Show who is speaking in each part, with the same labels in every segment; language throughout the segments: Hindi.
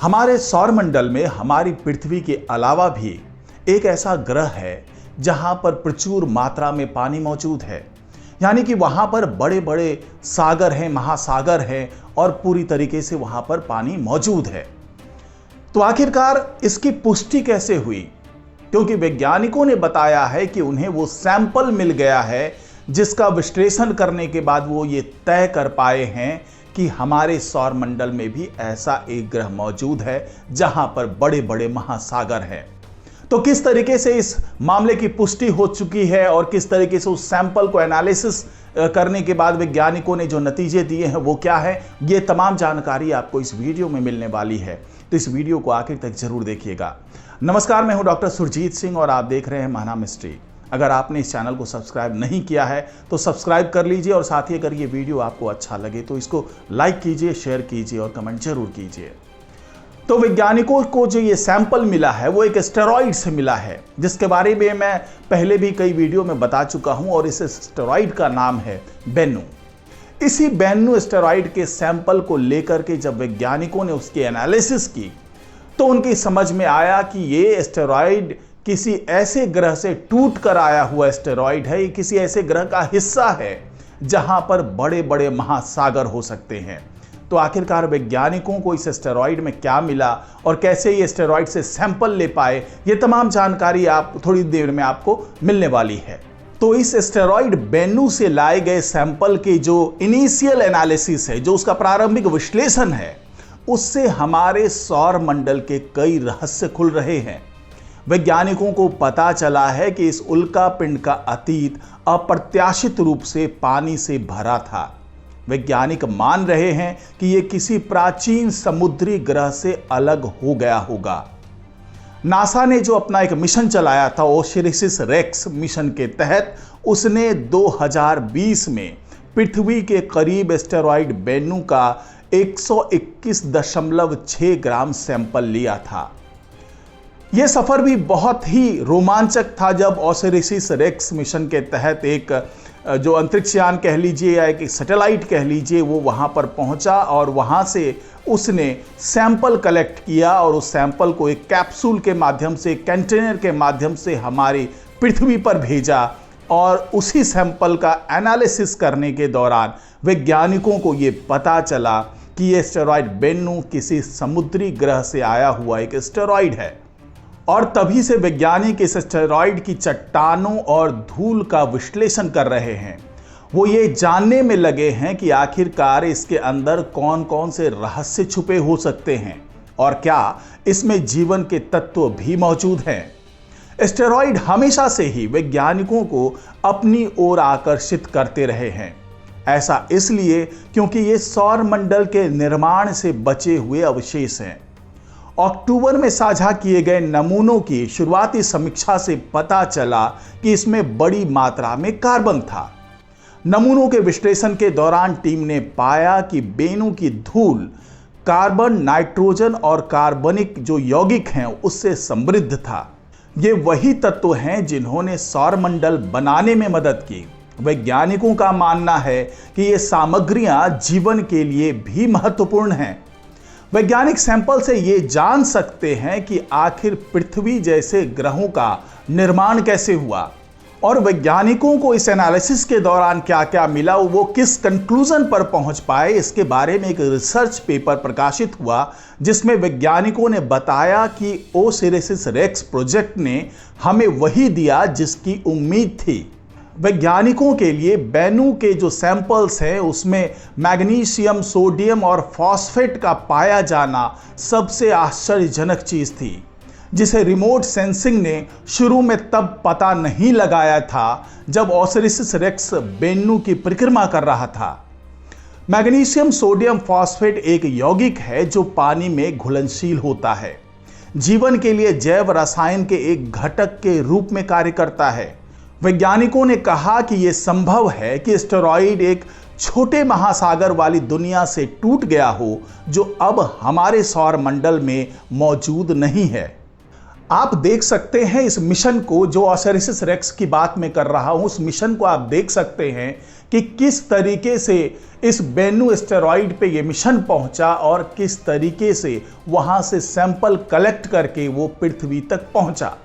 Speaker 1: हमारे सौरमंडल में हमारी पृथ्वी के अलावा भी एक ऐसा ग्रह है जहां पर प्रचुर मात्रा में पानी मौजूद है। यानी कि वहां पर बड़े बड़े सागर हैं, महासागर हैं और पूरी तरीके से वहां पर पानी मौजूद है। तो आखिरकार इसकी पुष्टि कैसे हुई? क्योंकि वैज्ञानिकों ने बताया है कि उन्हें वो सैंपल मिल गया है जिसका विश्लेषण करने के बाद वो ये तय कर पाए हैं कि हमारे सौरमंडल में भी ऐसा एक ग्रह मौजूद है जहां पर बड़े बड़े महासागर हैं। तो किस तरीके से इस मामले की पुष्टि हो चुकी है और किस तरीके से उस सैंपल को एनालिसिस करने के बाद वैज्ञानिकों ने जो नतीजे दिए हैं वो क्या है, ये तमाम जानकारी आपको इस वीडियो में मिलने वाली है। तो इस वीडियो को आखिर तक जरूर देखिएगा। नमस्कार, मैं हूं डॉक्टर सुरजीत सिंह और आप देख रहे हैं महाना मिस्ट्री। अगर आपने इस चैनल को सब्सक्राइब नहीं किया है तो सब्सक्राइब कर लीजिए और साथ ही अगर ये वीडियो आपको अच्छा लगे तो इसको लाइक कीजिए, शेयर कीजिए और कमेंट जरूर कीजिए। तो वैज्ञानिकों को जो ये सैंपल मिला है वो एक एस्टेरॉइड से मिला है, जिसके बारे में मैं पहले भी कई वीडियो में बता चुका हूं और इस एस्टेरॉइड का नाम है बेन्नू। इसी बेन्नू एस्टेरॉइड के सैंपल को लेकर के जब वैज्ञानिकों ने उसकी एनालिसिस की तो उनकी समझ में आया कि ये एस्टेरॉइड किसी ऐसे ग्रह से टूट कर आया हुआ एस्टेरॉइड है, ये किसी ऐसे ग्रह का हिस्सा है जहां पर बड़े बड़े महासागर हो सकते हैं। तो आखिरकार वैज्ञानिकों को इस एस्टेरॉइड में क्या मिला और कैसे ये एस्टेरॉइड से सैंपल ले पाए, ये तमाम जानकारी आप थोड़ी देर में आपको मिलने वाली है। तो इस एस्टेरॉइड बेन्नू से लाए गए सैंपल के जो इनिशियल एनालिसिस है, जो उसका प्रारंभिक विश्लेषण है, उससे हमारे सौर मंडल के कई रहस्य खुल रहे हैं। वैज्ञानिकों को पता चला है कि इस उल्का पिंड का अतीत अप्रत्याशित रूप से पानी से भरा था। वैज्ञानिक मान रहे हैं कि यह किसी प्राचीन समुद्री ग्रह से अलग हो गया होगा। नासा ने जो अपना एक मिशन चलाया था ओसिरिस रेक्स मिशन के तहत, उसने 2020 में पृथ्वी के करीब एस्टेरॉइड बेन्नू का 121.6 ग्राम सैंपल लिया था। यह सफर भी बहुत ही रोमांचक था जब ओसिरिस रेक्स मिशन के तहत एक जो अंतरिक्षयान कह लीजिए या एक सैटेलाइट कह लीजिए, वो वहां पर पहुंचा और वहां से उसने सैंपल कलेक्ट किया और उस सैंपल को एक कैप्सूल के माध्यम से, कंटेनर के माध्यम से हमारी पृथ्वी पर भेजा। और उसी सैंपल का एनालिसिस करने के दौरान वैज्ञानिकों को यह पता चला कि यह एस्टेरॉइड बेन्नू किसी समुद्री ग्रह से आया हुआ एक एस्टेरॉइड है। और तभी से वैज्ञानिक इस एस्टेरॉइड की चट्टानों और धूल का विश्लेषण कर रहे हैं। वो ये जानने में लगे हैं कि आखिरकार इसके अंदर कौन कौन से रहस्य छुपे हो सकते हैं और क्या इसमें जीवन के तत्व भी मौजूद हैं। एस्टेरॉइड हमेशा से ही वैज्ञानिकों को अपनी ओर आकर्षित करते रहे हैं। ऐसा इसलिए क्योंकि ये सौरमंडल के निर्माण से बचे हुए अवशेष हैं। अक्टूबर में साझा किए गए नमूनों की शुरुआती समीक्षा से पता चला कि इसमें बड़ी मात्रा में कार्बन था। नमूनों के विश्लेषण के दौरान टीम ने पाया कि बेन्नू की धूल कार्बन, नाइट्रोजन और कार्बनिक जो यौगिक हैं उससे समृद्ध था। ये वही तत्व हैं जिन्होंने सौरमंडल बनाने में मदद की। वैज्ञानिकों का मानना है कि ये सामग्रियां जीवन के लिए भी महत्वपूर्ण हैं। वैज्ञानिक सैंपल से ये जान सकते हैं कि आखिर पृथ्वी जैसे ग्रहों का निर्माण कैसे हुआ और वैज्ञानिकों को इस एनालिसिस के दौरान क्या क्या मिला, वो किस कंक्लूजन पर पहुंच पाए, इसके बारे में एक रिसर्च पेपर प्रकाशित हुआ जिसमें वैज्ञानिकों ने बताया कि ओसिरिस रेक्स प्रोजेक्ट ने हमें वही दिया जिसकी उम्मीद थी। वैज्ञानिकों के लिए बेन्नू के जो सैंपल्स हैं उसमें मैग्नीशियम, सोडियम और फॉस्फेट का पाया जाना सबसे आश्चर्यजनक चीज थी, जिसे रिमोट सेंसिंग ने शुरू में तब पता नहीं लगाया था जब ओसिरिस रेक्स बेन्नू की परिक्रमा कर रहा था। मैग्नीशियम, सोडियम, फॉस्फेट एक यौगिक है जो पानी में घुलनशील होता है, जीवन के लिए जैव रसायन के एक घटक के रूप में कार्य करता है। वैज्ञानिकों ने कहा कि यह संभव है कि एस्टेरॉइड एक छोटे महासागर वाली दुनिया से टूट गया हो जो अब हमारे सौरमंडल में मौजूद नहीं है। आप देख सकते हैं इस मिशन को, जो ओसिरिस रेक्स की बात मैं कर रहा हूं, उस मिशन को आप देख सकते हैं कि किस तरीके से इस बेन्नु एस्टेरॉइड पे ये मिशन पहुंचा और किस तरीके से वहां से सैंपल कलेक्ट करके वो पृथ्वी तक पहुंचा।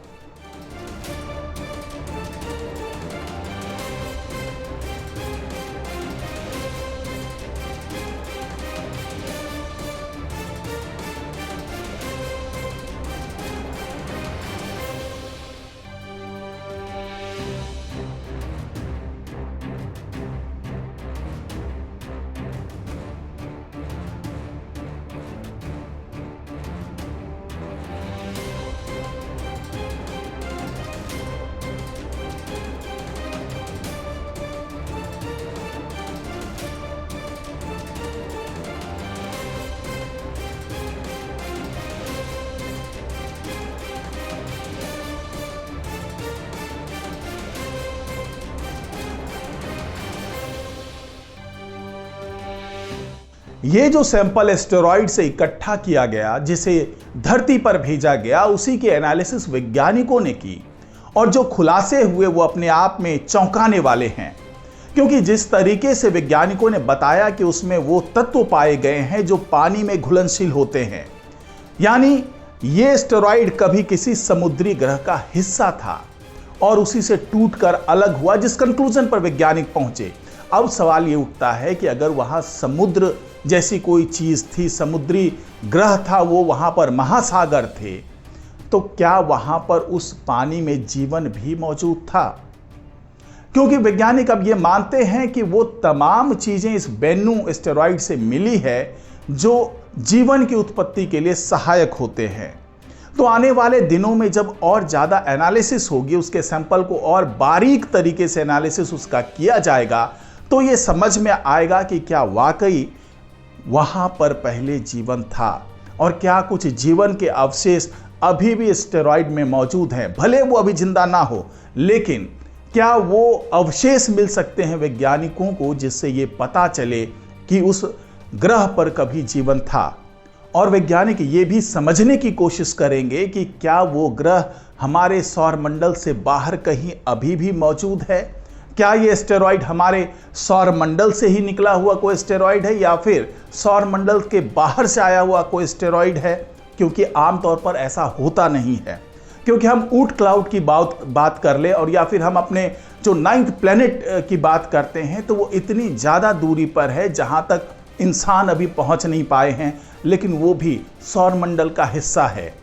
Speaker 1: ये जो सैंपल एस्टेरॉइड से इकट्ठा किया गया, जिसे धरती पर भेजा गया, उसी की एनालिसिस वैज्ञानिकों ने की और जो खुलासे हुए वो अपने आप में चौंकाने वाले हैं। क्योंकि जिस तरीके से वैज्ञानिकों ने बताया कि उसमें वो तत्व पाए गए हैं जो पानी में घुलनशील होते हैं, यानी ये एस्टेरॉइड कभी किसी समुद्री ग्रह का हिस्सा था और उसी से टूटकर अलग हुआ, जिस कंक्लूजन पर वैज्ञानिक पहुंचे। अब सवाल ये उठता है कि अगर वहां समुद्र जैसी कोई चीज थी, समुद्री ग्रह था, वो वहां पर महासागर थे, तो क्या वहां पर उस पानी में जीवन भी मौजूद था? क्योंकि वैज्ञानिक अब ये मानते हैं कि वो तमाम चीजें इस बेन्नु एस्टेरॉइड से मिली है जो जीवन की उत्पत्ति के लिए सहायक होते हैं। तो आने वाले दिनों में जब और ज्यादा एनालिसिस होगी, उसके सैंपल को और बारीक तरीके से एनालिसिस उसका किया जाएगा, तो ये समझ में आएगा कि क्या वाकई वहां पर पहले जीवन था और क्या कुछ जीवन के अवशेष अभी भी एस्टेरॉइड में मौजूद हैं। भले वो अभी जिंदा ना हो, लेकिन क्या वो अवशेष मिल सकते हैं वैज्ञानिकों को जिससे ये पता चले कि उस ग्रह पर कभी जीवन था। और वैज्ञानिक ये भी समझने की कोशिश करेंगे कि क्या वो ग्रह हमारे सौर मंडल से बाहर कहीं अभी भी मौजूद है। क्या ये एस्टेरॉइड हमारे सौर मंडल से ही निकला हुआ कोई एस्टेरॉइड है या फिर सौर मंडल के बाहर से आया हुआ कोई एस्टेरॉइड है। क्योंकि आमतौर पर ऐसा होता नहीं है। क्योंकि हम ऊट क्लाउड की बात कर ले और या फिर हम अपने जो 9th प्लेनेट की बात करते हैं, तो वो इतनी ज़्यादा दूरी पर है जहाँ तक इंसान अभी पहुँच नहीं पाए हैं, लेकिन वो भी सौर मंडल का हिस्सा है।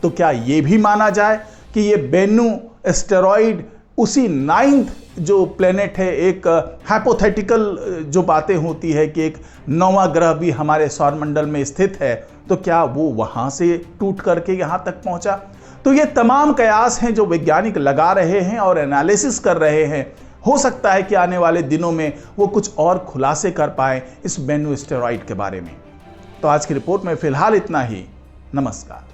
Speaker 1: तो क्या ये भी माना जाए कि ये बेन्नु एस्टेरॉइड उसी 9th जो प्लेनेट है, एक हाइपोथेटिकल जो बातें होती है कि एक 9वां ग्रह भी हमारे सौर मंडल में स्थित है, तो क्या वो वहाँ से टूट करके यहाँ तक पहुँचा। तो ये तमाम कयास हैं जो वैज्ञानिक लगा रहे हैं और एनालिसिस कर रहे हैं। हो सकता है कि आने वाले दिनों में वो कुछ और खुलासे कर पाए इस बेन्नु एस्टेरॉइड के बारे में। तो आज की रिपोर्ट में फिलहाल इतना ही। नमस्कार।